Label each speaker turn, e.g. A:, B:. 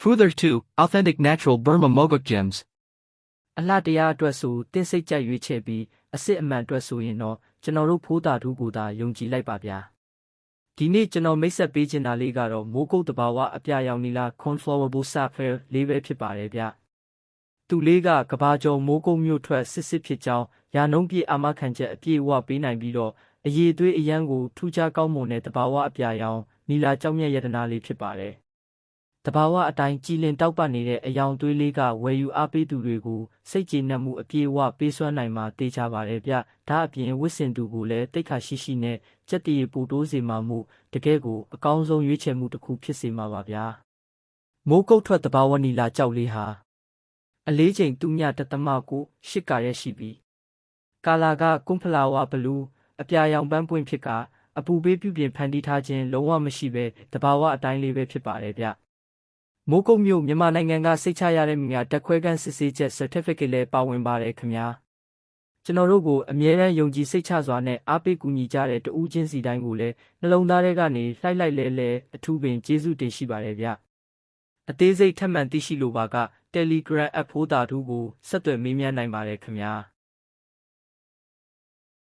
A: Further 2. Authentic natural Burma Mogok gems.
B: အလှတရားအတွက်ဆိုတင်းစိတ်ကြိုက်ရွေးချယ်ပြီးအစစ်အမှန်အတွက်ဆိုရင်တော့ကျွန်တော်တို့ဖိုးတာထူးကိုသာယုံကြည်လိုက်ပါဗျာဒီနေ့ကျွန်တော်မိတ်ဆက်ပေးချင်တာလေးကတော့မိုးကုတ်တဘာဝအပြာရောင်နီလာ Conflowable Sapphire လေးပဲဖြစ်ပါတယ်ဗျသူလေးကကဘာကျော်မိုးကုတ်မြို့ထွက်စစ်ဖြစ်ကြောင်းရာနှုံးပြည့်အာမခံချက်အပြည့်အဝပေးနိုင်ပြီးတော့အရေးသွေးအရန်ကိုထူးခြားကောင်းမွန်တဲ့တဘာဝအပြာရောင်နီလာကြောင့်မြတ်ယတနာလေးဖြစ်ပါတယ်တဘာဝအတိုင်းကြည်လင်တောက်ပနေတဲ့အယောင်သွေးလေးကဝယ်ယူအားပေးသူတွေကိုစိတ်ကျေနပ်မှုအပြည့်အဝပေးစွမ်းနိုင်မှာတေးချပါတယ်ဗျဒါအပြင်ဝစ်စင်သူကိုလည်းတိတ်ခါရှိနဲ့ကြက်တရီပူတိုးစေမှာမှုတကယ်ကိုအကောင်းဆုံးရွေးချယ်မှုတစ်ခုဖြစ်စေမှာပါဗျာမိုးကုတ်ထွက်တဘာဝနီလာကြောက်လေးဟာအလေးချိန်သူမြတသမကိုရှစ်ကာရက်ရှိပြီးကာလာကကွန်ဖလာဝါဘလူးအပြာရောင်ပန်းပွင့်ဖြစ်ကအပူပေးပြုပြင်ဖန်တီးထားခြင်းလုံးဝမရှိပဲတဘာဝအတိုင်းလေးပဲဖြစ်ပါတယ်ဗျမိုးကုတ်မြို့မြန်မာနိုင်ငံကစိတ်ချရတဲ့မြာတက်ခွဲကန်းစစ်ဆေးချက် certificate လည်းပါဝင်ပါတယ်ခင်ဗျာကျွန်တော်တို့ကိုအမြဲတမ်းယုံကြည်စိတ်ချစွာနဲ့အားပေးကူညီကြတဲ့တဦးချင်းစီတိုင်းကိုလည်းနှလုံးသားထဲကနေလှိုက်လဲအထူးပင်ကျေးဇူးတင်ရှိပါတယ်ဗျအသေးစိတ်ထပ်မံသိရှိလိုပါက Telegram app ဖိုးတာထူးကိုဆက်သွယ်မေးမြန်းနိုင်ပါတယ်ခင်ဗျာ